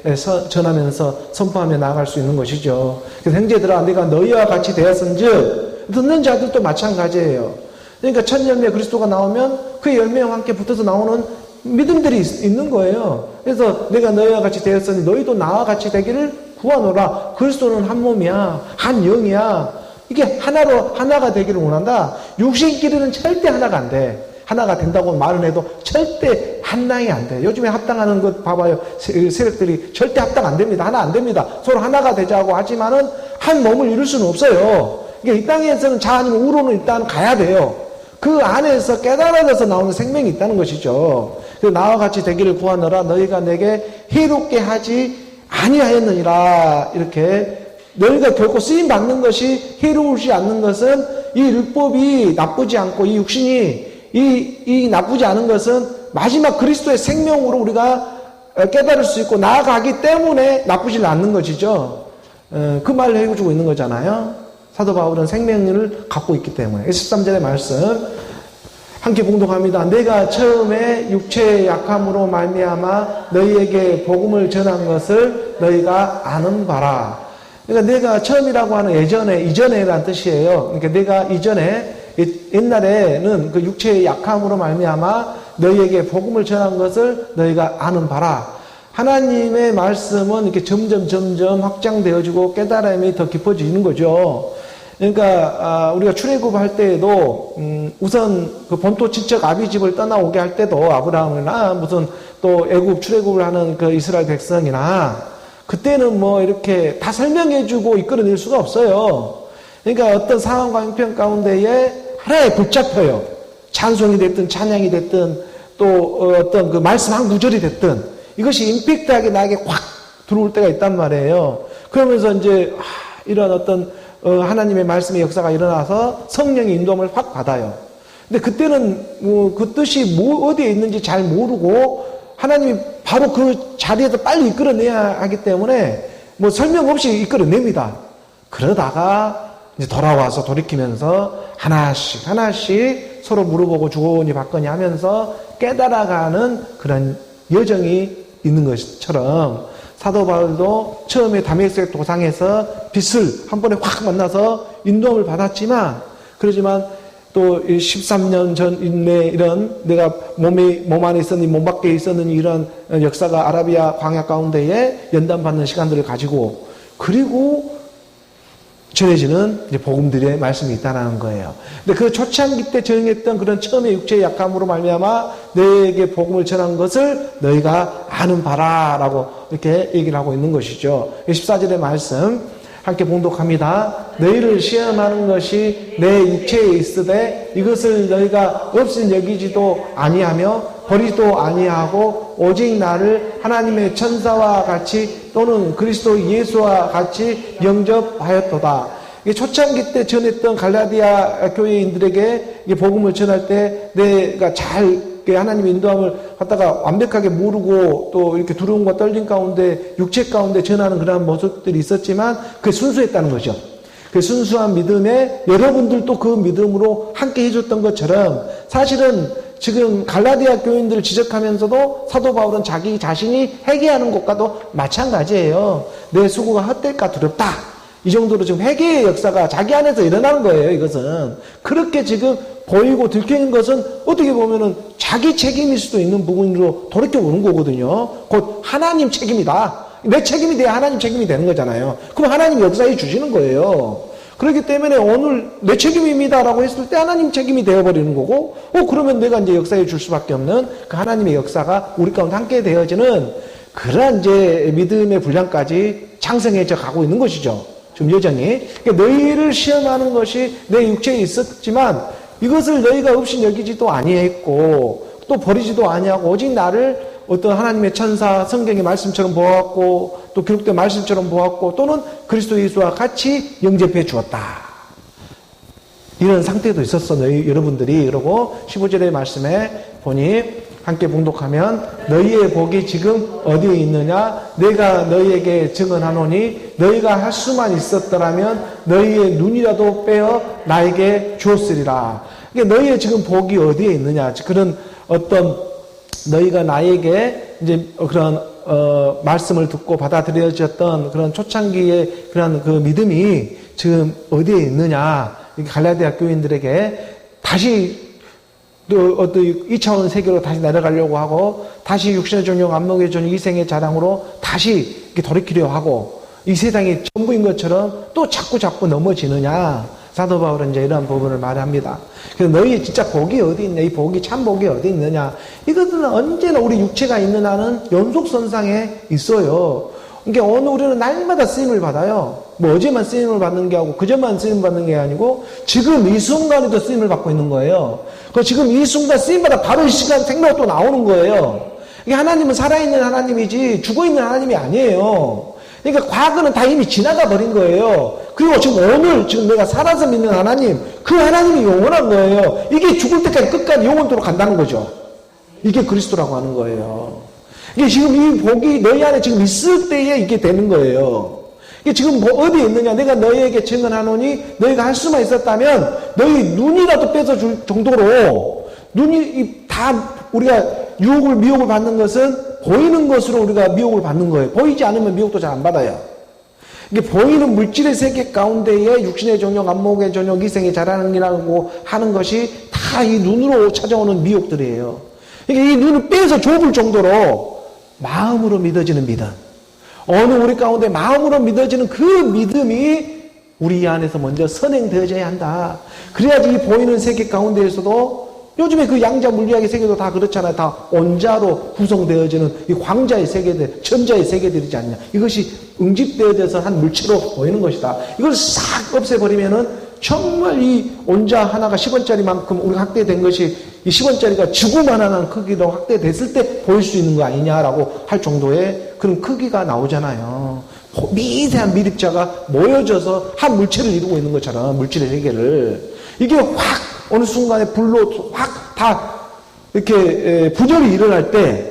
A: 전하면서 선포하며 나아갈 수 있는 것이죠. 그래서 형제들아 내가 너희와 같이 되었은즉 듣는 자들도 마찬가지예요. 그러니까 첫 열매 그리스도가 나오면 그 열매와 함께 붙어서 나오는 믿음들이 있는 거예요. 그래서 내가 너희와 같이 되었으니 너희도 나와 같이 되기를 구하노라. 그리스도는 한 몸이야. 한 영이야. 이게 하나가 되기를 원한다. 육신끼리는 절대 하나가 안 돼. 하나가 된다고 말은 해도 절대 합당이 안 돼. 요즘에 합당하는 것 봐봐요. 세력들이 절대 합당 안 됩니다. 하나 안 됩니다. 서로 하나가 되자고 하지만은 한 몸을 이룰 수는 없어요. 그러니까 이 땅에서는 자 아니면 우로는 일단 가야 돼요. 그 안에서 깨달아져서 나오는 생명이 있다는 것이죠. 나와 같이 되기를 구하노라. 너희가 내게 해롭게 하지 아니하였느니라. 이렇게 너희가 결코 쓰임 받는 것이 해로우지 않는 것은 이 율법이 나쁘지 않고 이 육신이 이 나쁘지 않은 것은 마지막 그리스도의 생명으로 우리가 깨달을 수 있고 나아가기 때문에 나쁘지 않는 것이죠. 그 말을 해주고 있는 거잖아요. 사도 바울은 생명을 갖고 있기 때문에. 13절의 말씀 함께 봉독합니다. 내가 처음에 육체의 약함으로 말미암아 너희에게 복음을 전한 것을 너희가 아는 바라. 그러니까 내가 처음이라고 하는 이전에라는 뜻이에요. 그러니까 내가 이전에 옛날에는 그 육체의 약함으로 말미암아 너희에게 복음을 전한 것을 너희가 아는 바라. 하나님의 말씀은 이렇게 점점 확장되어지고 깨달음이 더 깊어지는 거죠. 그러니까 우리가 출애굽할 때에도 우선 그 본토 친척 아비집을 떠나오게 할 때도 아브라함이나 무슨 또 애굽 출애굽을 하는 그 이스라엘 백성이나 그때는 뭐 이렇게 다 설명해주고 이끌어낼 수가 없어요. 그러니까 어떤 상황과 형편 가운데에 하나에 붙잡혀요. 찬송이 됐든 찬양이 됐든 또 어떤 그 말씀 한 구절이 됐든 이것이 임팩트하게 나에게 확 들어올 때가 있단 말이에요. 그러면서 이제 이런 어떤 하나님의 말씀의 역사가 일어나서 성령의 인도함을 확 받아요. 근데 그때는 그 뜻이 어디에 있는지 잘 모르고 하나님이 바로 그 자리에서 빨리 이끌어내야 하기 때문에 뭐 설명 없이 이끌어냅니다. 그러다가 이제 돌아와서 돌이키면서 하나씩 서로 물어보고 주거니 받거니 하면서 깨달아가는 그런 여정이 있는 것처럼 사도 바울도 처음에 다메섹 도상에서 빛을 한 번에 확 만나서 인도함을 받았지만 그러지만 또 13년 전에 이런 내가 몸 안에 있었니 몸 밖에 있었느니 이런 역사가 아라비아 광야 가운데에 연단받는 시간들을 가지고 그리고 전해지는 이제 복음들의 말씀이 있다는 거예요. 근데 그 초창기 때 전했던 그런 처음에 육체의 약함으로 말미암아 너에게 복음을 전한 것을 너희가 아는 바라라고 이렇게 얘기를 하고 있는 것이죠. 14절의 말씀 함께 봉독합니다. 너희를 시험하는 것이 내 육체에 있으되 이것을 너희가 없인 여기지도 아니하며 버리지도 아니하고 오직 나를 하나님의 천사와 같이 또는 그리스도 예수와 같이 영접하였도다. 초창기 때 전했던 갈라디아 교회인들에게 복음을 전할 때 내가 잘 하나님의 인도함을 갖다가 완벽하게 모르고 또 이렇게 두려움과 떨림 가운데 육체 가운데 전하는 그런 모습들이 있었지만 그게 순수했다는 거죠. 그 순수한 믿음에 여러분들도 그 믿음으로 함께 해줬던 것처럼 사실은 지금 갈라디아 교인들을 지적하면서도 사도 바울은 자기 자신이 회개하는 것과도 마찬가지예요. 내 수고가 헛될까 두렵다. 이 정도로 지금 회개의 역사가 자기 안에서 일어나는 거예요. 이것은 그렇게 지금 보이고 들키는 것은 어떻게 보면은 자기 책임일 수도 있는 부분으로 돌이켜보는 거거든요. 곧 하나님 책임이다. 내 책임이 돼야 하나님 책임이 되는 거잖아요. 그럼 하나님 역사해 주시는 거예요. 그렇기 때문에 오늘 내 책임입니다라고 했을 때 하나님 책임이 되어버리는 거고 그러면 내가 이제 역사해 줄 수밖에 없는 그 하나님의 역사가 우리 가운데 함께 되어지는 그런 이제 믿음의 분량까지 창성해져 가고 있는 것이죠. 지금 여정이. 그러니까 너희를 시험하는 것이 내 육체에 있었지만 이것을 너희가 없인 여기지도 아니했고 또 버리지도 아니하고 오직 나를 어떤 하나님의 천사 성경의 말씀처럼 보았고 또 기록된 말씀처럼 보았고 또는 그리스도 예수와 같이 영접해 주었다. 이런 상태도 있었어 여러분들이. 그러고 15절의 말씀에 보니 함께 봉독하면 너희의 복이 지금 어디에 있느냐? 내가 너희에게 증언하노니 너희가 할 수만 있었더라면 너희의 눈이라도 빼어 나에게 주었으리라. 그러니까 너희의 지금 복이 어디에 있느냐? 그런 어떤 너희가 나에게 이제 그런 말씀을 듣고 받아들여졌던 그런 초창기의 그런 그 믿음이 지금 어디에 있느냐? 갈라디아 교인들에게 다시 또 어떤 2차원 세계로 다시 내려가려고 하고 다시 육신의 종용, 안목의 종용, 이생의 자랑으로 다시 이렇게 돌이키려 하고 이 세상이 전부인 것처럼 또 자꾸 넘어지느냐. 사도 바울은 이제 이런 부분을 말합니다. 그래서 너희 진짜 복이 어디 있냐? 이 복이 참 복이 어디 있느냐? 이것들은 언제나 우리 육체가 있는 한은 연속선상에 있어요. 그러니까 오늘 우리는 날마다 쓰임을 받아요. 뭐 어제만 쓰임을 받는 게 아니고 그전만 쓰임을 받는 게 아니고 지금 이 순간에도 쓰임을 받고 있는 거예요. 그 지금 이 순간 쓰임마다 바로 이 시간 생명이 또 나오는 거예요. 이게 하나님은 살아있는 하나님이지 죽어있는 하나님이 아니에요. 그러니까 과거는 다 이미 지나가 버린 거예요. 그리고 지금 오늘 지금 내가 살아서 믿는 하나님, 그 하나님이 영원한 거예요. 이게 죽을 때까지 끝까지 영원토록 간다는 거죠. 이게 그리스도라고 하는 거예요. 이게 지금 이 복이 너희 안에 지금 있을 때에 이게 되는 거예요. 이게 지금 뭐 어디에 있느냐? 내가 너희에게 증언하노니 너희가 할 수만 있었다면 너희 눈이라도 뺏어줄 정도로 눈이 다 우리가 유혹을 미혹을 받는 것은 보이는 것으로 우리가 미혹을 받는 거예요. 보이지 않으면 미혹도 잘 안 받아요. 이게 보이는 물질의 세계 가운데에 육신의 종용, 안목의 종용, 이생의 자랑이라고 하는 것이 다 이 눈으로 찾아오는 미혹들이에요. 그러니까 이 눈을 빼서 좁을 정도로 마음으로 믿어지는 믿음. 어느 우리 가운데 마음으로 믿어지는 그 믿음이 우리 안에서 먼저 선행되어져야 한다. 그래야지 이 보이는 세계 가운데에서도 요즘에 그 양자 물리학의 세계도 다 그렇잖아요. 다 원자로 구성되어지는 이 광자의 세계들, 천자의 세계들이지 않냐. 이것이 응집되어져서 한 물체로 보이는 것이다. 이걸 싹 없애버리면은 정말 이 원자 하나가 10원짜리만큼 우리가 확대된 것이 이 10원짜리가 지구만한 크기로 확대됐을 때 보일 수 있는 거 아니냐라고 할 정도의 그런 크기가 나오잖아요. 미세한 미립자가 모여져서 한 물체를 이루고 있는 것처럼 물질의 세계를 이게 확 어느 순간에 불로 확 다 이렇게 부절이 일어날 때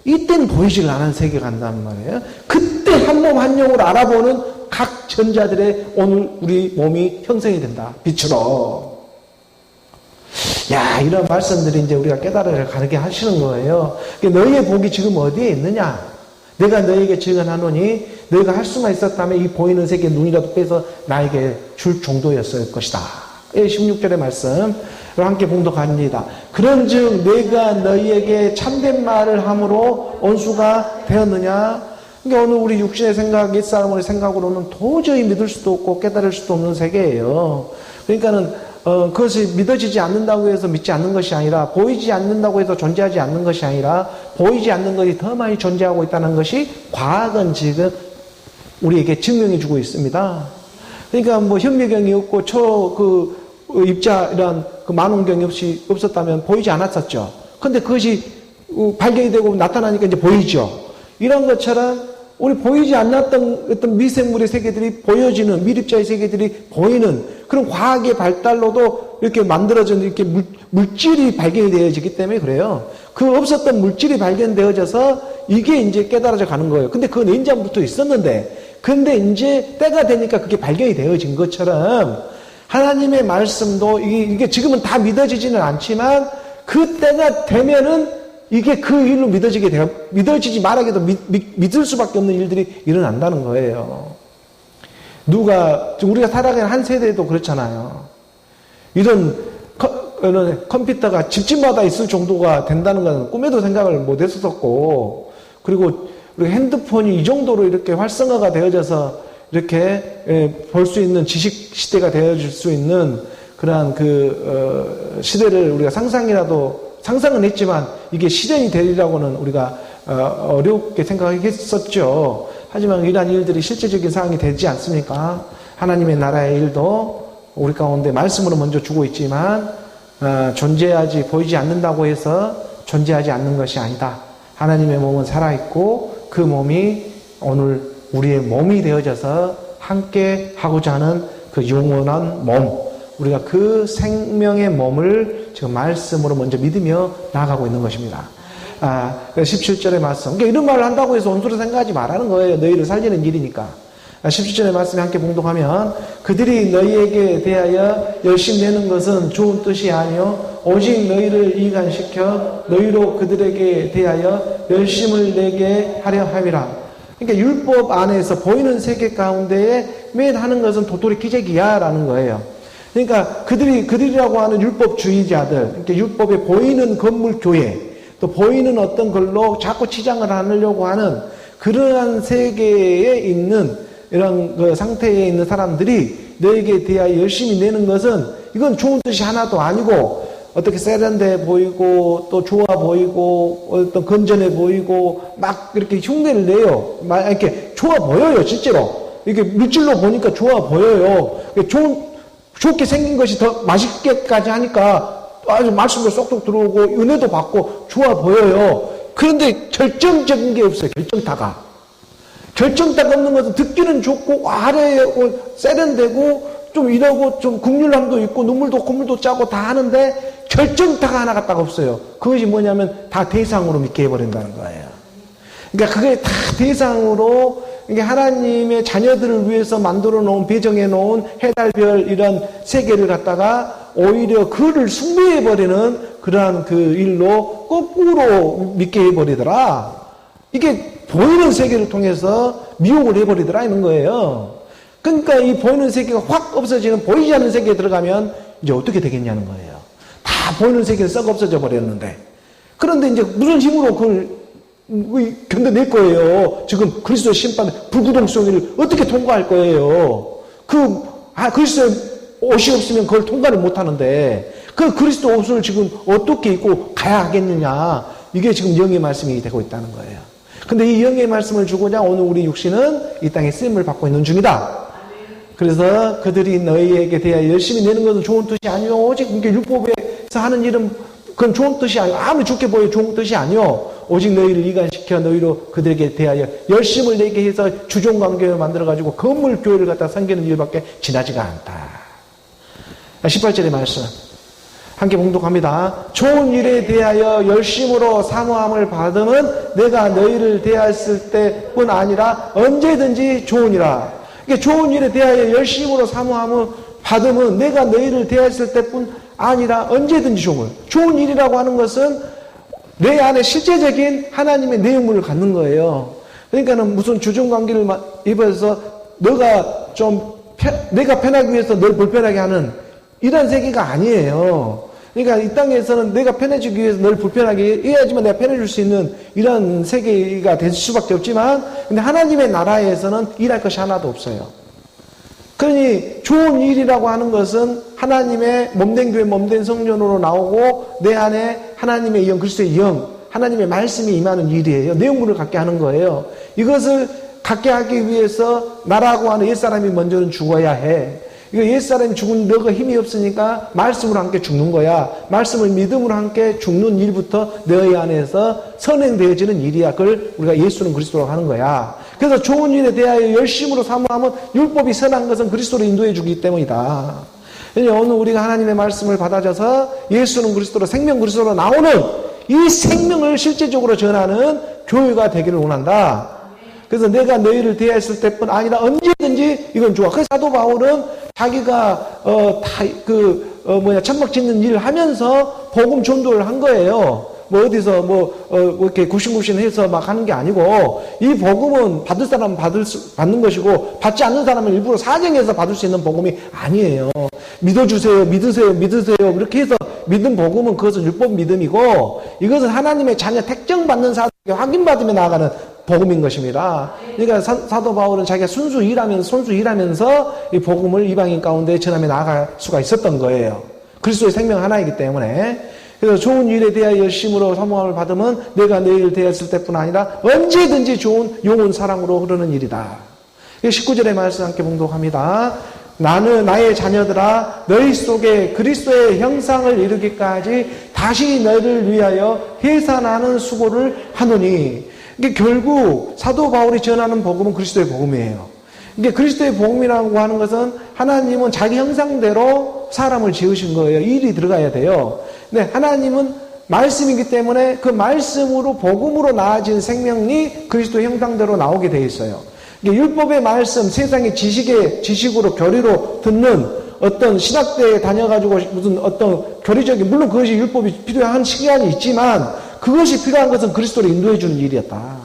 A: 이때는 보이질 않은 세계가 간단 말이에요. 그때 한 몸 한 영으로 알아보는 각 전자들의 오늘 우리 몸이 형성이 된다. 빛으로. 야, 이런 말씀들이 이제 우리가 깨달아 가게 하시는 거예요. 너희의 복이 지금 어디에 있느냐? 내가 너희에게 증언하노니 너희가 할 수만 있었다면 이 보이는 세계 눈이라도 빼서 나에게 줄 정도였을 것이다. 16절의 말씀을 함께 봉독합니다. 그런즉 내가 너희에게 참된 말을 함으로 원수가 되었느냐? 그러니까 오늘 우리 육신의 생각, 옛사람의 생각으로는 도저히 믿을 수도 없고 깨달을 수도 없는 세계예요. 그러니까는 그것이 믿어지지 않는다고 해서 믿지 않는 것이 아니라 보이지 않는다고 해서 존재하지 않는 것이 아니라 보이지 않는 것이 더 많이 존재하고 있다는 것이 과학은 지금 우리에게 증명해 주고 있습니다. 그러니까 뭐 현미경이 없고 입자 이런 그 만원경이 없었다면 보이지 않았었죠. 근데 그것이 발견이 되고 나타나니까 이제 보이죠. 이런 것처럼 우리 보이지 않았던 어떤 미생물의 세계들이 보여지는 미립자의 세계들이 보이는 그런 과학의 발달로도 이렇게 만들어진 이렇게 물질이 발견이 되어지기 때문에 그래요. 그 없었던 물질이 발견되어져서 이게 이제 깨달아져 가는 거예요. 근데 그건 인자부터 있었는데 근데 이제 때가 되니까 그게 발견이 되어진 것처럼 하나님의 말씀도 이게 지금은 다 믿어지지는 않지만 그 때가 되면은 이게 그 일로 믿어지지 말하게도 믿을 수밖에 없는 일들이 일어난다는 거예요. 우리가 살아가는 한 세대도 그렇잖아요. 이런 컴퓨터가 집집마다 있을 정도가 된다는 건 꿈에도 생각을 못 했었고, 그리고 우리 핸드폰이 이 정도로 이렇게 활성화가 되어져서 이렇게 볼 수 있는 지식 시대가 되어질 수 있는 그러한 시대를 우리가 상상은 했지만 이게 실현이 되리라고는 우리가 어렵게 생각했었죠. 하지만 이러한 일들이 실제적인 상황이 되지 않습니까? 하나님의 나라의 일도 우리 가운데 말씀으로 먼저 주고 있지만 보이지 않는다고 해서 존재하지 않는 것이 아니다. 하나님의 몸은 살아있고 그 몸이 오늘 우리의 몸이 되어져서 함께 하고자 하는 그 영원한 몸, 우리가 그 생명의 몸을 지금 말씀으로 먼저 믿으며 나아가고 있는 것입니다. 17절의 말씀. 그러니까 이런 말을 한다고 해서 온수로 생각하지 말라는 거예요. 너희를 살리는 일이니까. 17절의 말씀에 함께 봉독하면 그들이 너희에게 대하여 열심 내는 것은 좋은 뜻이 아니요 오직 너희를 이간시켜 너희로 그들에게 대하여 열심을 내게 하려 함이라. 그러니까 율법 안에서 보이는 세계 가운데에 매일 하는 것은 도토리 기재기야 라는 거예요. 그러니까 그들이라고 하는 율법주의자들, 그러니까 율법에 보이는 건물 교회, 또 보이는 어떤 걸로 자꾸 치장을 하려고 하는 그러한 세계에 있는 이런 그 상태에 있는 사람들이 너에게 대하여 열심히 내는 것은 이건 좋은 뜻이 하나도 아니고 어떻게 세련돼 보이고 또 좋아 보이고 어떤 건전해 보이고 막 이렇게 흉내를 내요. 막 이렇게 좋아 보여요, 실제로. 이게 물질로 보니까 좋아 보여요. 좋게 생긴 것이 더 맛있게까지 하니까 아주 말씀도 쏙쏙 들어오고 은혜도 받고 좋아 보여요. 그런데 결정적인 게 없어요. 결정타가 없는 것은 듣기는 좋고 아래에 세련되고 좀 이러고 좀 국률함도 있고 눈물도 콧물도 짜고 다 하는데 결정타가 하나가 딱 없어요. 그것이 뭐냐면 다 대상으로 믿게 해버린다는 거예요. 그러니까 그게 다 대상으로 이게 하나님의 자녀들을 위해서 만들어 놓은 배정해 놓은 해달별 이런 세계를 갖다가 오히려 그를 숭배해 버리는 그러한 그 일로 거꾸로 믿게 해버리더라. 이게 보이는 세계를 통해서 미혹을 해버리더라 이런 거예요. 그러니까 이 보이는 세계가 확 없어지는 보이지 않는 세계에 들어가면 이제 어떻게 되겠냐는 거예요. 다 보이는 세계는 썩 없어져 버렸는데 그런데 이제 무슨 힘으로 그걸 견뎌낼 거예요. 지금 그리스도의 심판 불구동 속을 어떻게 통과할 거예요. 그리스도의 옷이 없으면 그걸 통과를 못 하는데 그 그리스도 옷을 지금 어떻게 입고 가야 하겠느냐. 이게 지금 영의 말씀이 되고 있다는 거예요. 근데 이 영의 말씀을 주고자 오늘 우리 육신은 이 땅에 쓰임을 받고 있는 중이다. 그래서 그들이 너희에게 대하여 열심히 내는 것은 좋은 뜻이 아니요. 오직 율법에서 하는 일은 그건 좋은 뜻이 아니요. 아무리 좋게 보여 좋은 뜻이 아니요. 오직 너희를 이간시켜 너희로 그들에게 대하여 열심을 내게 해서 주종관계를 만들어가지고 건물 교회를 갖다 섬기는 일밖에 지나지가 않다. 18절의 말씀 함께 봉독합니다. 좋은 일에 대하여 열심으로 사모함을 받으면 내가 너희를 대하였을 때뿐 아니라 언제든지 좋으니라. 그러니까 좋은 일에 대하여 열심으로 사모함을 받으면 내가 너희를 대하였을 때뿐 아니라 언제든지 좋은 일이라고 하는 것은 내 안에 실제적인 하나님의 내용물을 갖는 거예요. 그러니까는 무슨 주종관계를 입어서 내가 편하기 위해서 널 불편하게 하는 이런 세계가 아니에요. 그러니까 이 땅에서는 내가 편해지기 위해서 널 불편하게 해야지만 내가 편해질 수 있는 이런 세계가 될 수밖에 없지만 근데 하나님의 나라에서는 일할 것이 하나도 없어요. 그러니 좋은 일이라고 하는 것은 하나님의 몸된 교회 몸된 성전으로 나오고 내 안에 하나님의 영 그리스도의 영 하나님의 말씀이 임하는 일이에요. 내용물을 갖게 하는 거예요. 이것을 갖게 하기 위해서 나라고 하는 옛사람이 먼저는 죽어야 해. 이거 옛사람이 죽은 너가 힘이 없으니까 말씀으로 함께 죽는 거야. 말씀을 믿음으로 함께 죽는 일부터 너희 안에서 선행되어지는 일이야. 그걸 우리가 예수는 그리스도라고 하는 거야. 그래서 좋은 일에 대하여 열심으로 사모하면 율법이 선한 것은 그리스도로 인도해 주기 때문이다. 오늘 우리가 하나님의 말씀을 받아줘서 예수는 그리스도로 생명 그리스도로 나오는 이 생명을 실제적으로 전하는 교회가 되기를 원한다. 그래서 내가 너희를 대하였을 때뿐 아니라 언제든지 이건 좋아. 그래서 사도 바울은 자기가 천막 짓는 일을 하면서 복음 전도를 한 거예요. 어디서 이렇게 굽신굽신해서 막 하는 게 아니고 이 복음은 받을 사람은 받는 것이고 받지 않는 사람은 일부러 사정해서 받을 수 있는 복음이 아니에요. 믿어주세요, 믿으세요 이렇게 해서 믿는 복음은 그것은 율법 믿음이고 이것은 하나님의 자녀 택정받는 사람에게 확인받으며 나아가는 복음인 것입니다. 그러니까 사도 바울은 자기가 손수 일하면서 이 복음을 이방인 가운데 전하며 나아갈 수가 있었던 거예요. 그리스도의 생명 하나이기 때문에. 그래서 좋은 일에 대하여 열심으로 사모함을 받으면 내가 너희를 대하였을 때뿐 아니라 언제든지 좋은 영혼 사랑으로 흐르는 일이다. 19절의 말씀 함께 봉독합니다. 나는 나의 자녀들아 너희 속에 그리스도의 형상을 이루기까지 다시 너희를 위하여 해산하는 수고를 하노니. 이게 결국 사도 바울이 전하는 복음은 그리스도의 복음이에요. 이게 그리스도의 복음이라고 하는 것은 하나님은 자기 형상대로 사람을 지으신 거예요. 일이 들어가야 돼요. 근데 하나님은 말씀이기 때문에 그 말씀으로 복음으로 나아진 생명이 그리스도의 형상대로 나오게 돼 있어요. 이게 율법의 말씀, 세상의 지식으로 교리로 듣는 어떤 신학대에 다녀가지고 무슨 어떤 교리적인 물론 그것이 율법이 필요한 시간이 있지만 그것이 필요한 것은 그리스도를 인도해 주는 일이었다.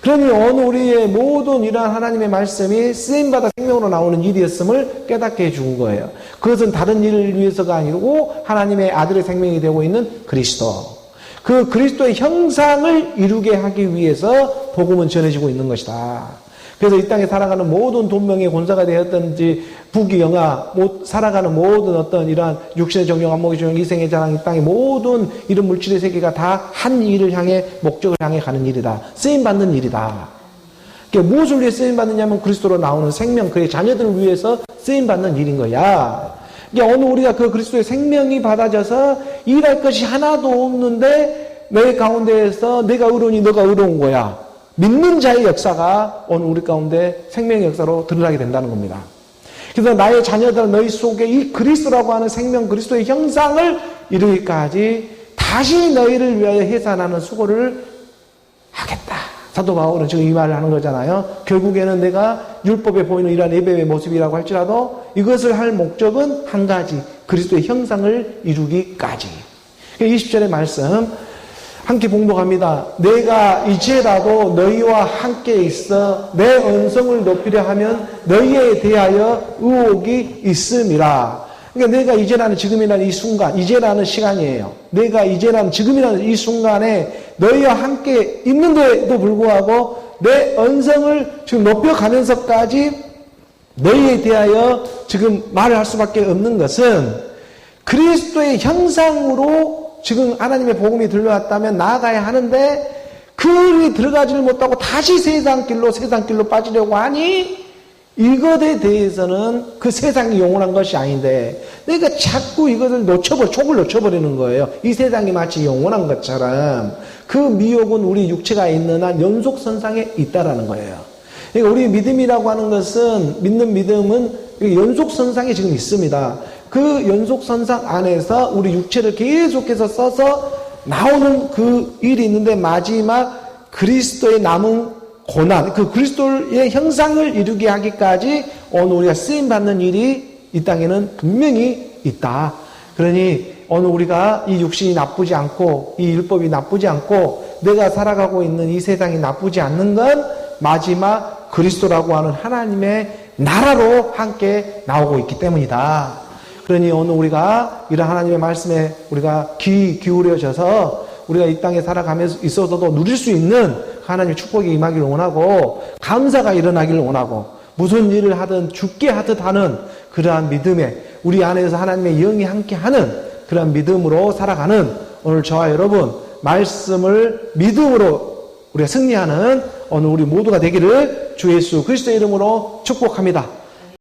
A: 그러니 오늘 우리의 모든 이러한 하나님의 말씀이 쓰임받아 생명으로 나오는 일이었음을 깨닫게 해준 거예요. 그것은 다른 일을 위해서가 아니고 하나님의 아들의 생명이 되고 있는 그리스도. 그 그리스도의 형상을 이루게 하기 위해서 복음은 전해지고 있는 것이다. 그래서 이 땅에 살아가는 모든 돈명의 권사가 되었든지 부귀영화, 살아가는 모든 어떤 이러한 육신의 정욕, 안목의 정욕, 이생의 자랑, 이 땅의 모든 이런 물질의 세계가 다 한 일을 향해, 목적을 향해 가는 일이다. 쓰임받는 일이다. 그러니까 무엇을 위해 쓰임받느냐면 그리스도로 나오는 생명, 그의 자녀들을 위해서 쓰임받는 일인 거야. 그러니까 오늘 우리가 그 그리스도의 생명이 받아져서 일할 것이 하나도 없는데 내 가운데에서 내가 의로우니 너가 의로운 거야. 믿는 자의 역사가 오늘 우리 가운데 생명의 역사로 드러나게 된다는 겁니다. 그래서 나의 자녀들 너희 속에 이 그리스도라고 하는 생명, 그리스도의 형상을 이루기까지 다시 너희를 위하여 해산하는 수고를 하겠다. 사도 바울은 지금 이 말을 하는 거잖아요. 결국에는 내가 율법에 보이는 이러한 예배의 모습이라고 할지라도 이것을 할 목적은 한 가지, 그리스도의 형상을 이루기까지. 20절의 말씀 함께 봉독합니다. 내가 이제라도 너희와 함께 있어 내 언성을 높이려 하면 너희에 대하여 의혹이 있음이라. 그러니까 내가 이제라는 지금이라는 이 순간, 이제라는 시간이에요. 내가 이제라는 지금이라는 이 순간에 너희와 함께 있는데도 불구하고 내 언성을 지금 높여가면서까지 너희에 대하여 지금 말을 할 수밖에 없는 것은 그리스도의 형상으로 지금 하나님의 복음이 들려왔다면 나아가야 하는데 그리 들어가지를 못하고 다시 세상 길로 빠지려고 하니 이것에 대해서는 그 세상이 영원한 것이 아닌데 내가 자꾸 이것을 촉을 놓쳐버리는 거예요. 이 세상이 마치 영원한 것처럼 그 미혹은 우리 육체가 있는 한 연속선상에 있다라는 거예요. 그러니까 우리 믿음이라고 하는 것은 믿는 믿음은 연속선상에 지금 있습니다. 그 연속선상 안에서 우리 육체를 계속해서 써서 나오는 그 일이 있는데 마지막 그리스도의 남은 고난, 그 그리스도의 형상을 이루게 하기까지 오늘 우리가 쓰임받는 일이 이 땅에는 분명히 있다. 그러니 오늘 우리가 이 육신이 나쁘지 않고 이 율법이 나쁘지 않고 내가 살아가고 있는 이 세상이 나쁘지 않는 건 마지막 그리스도라고 하는 하나님의 나라로 함께 나오고 있기 때문이다. 그러니 오늘 우리가 이런 하나님의 말씀에 우리가 귀 기울여져서 우리가 이 땅에 살아가면서 있어서도 누릴 수 있는 하나님의 축복이 임하기를 원하고 감사가 일어나기를 원하고 무슨 일을 하든 죽게 하듯 하는 그러한 믿음에 우리 안에서 하나님의 영이 함께하는 그러한 믿음으로 살아가는 오늘 저와 여러분 말씀을 믿음으로 우리가 승리하는 오늘 우리 모두가 되기를 주 예수 그리스도의 이름으로 축복합니다.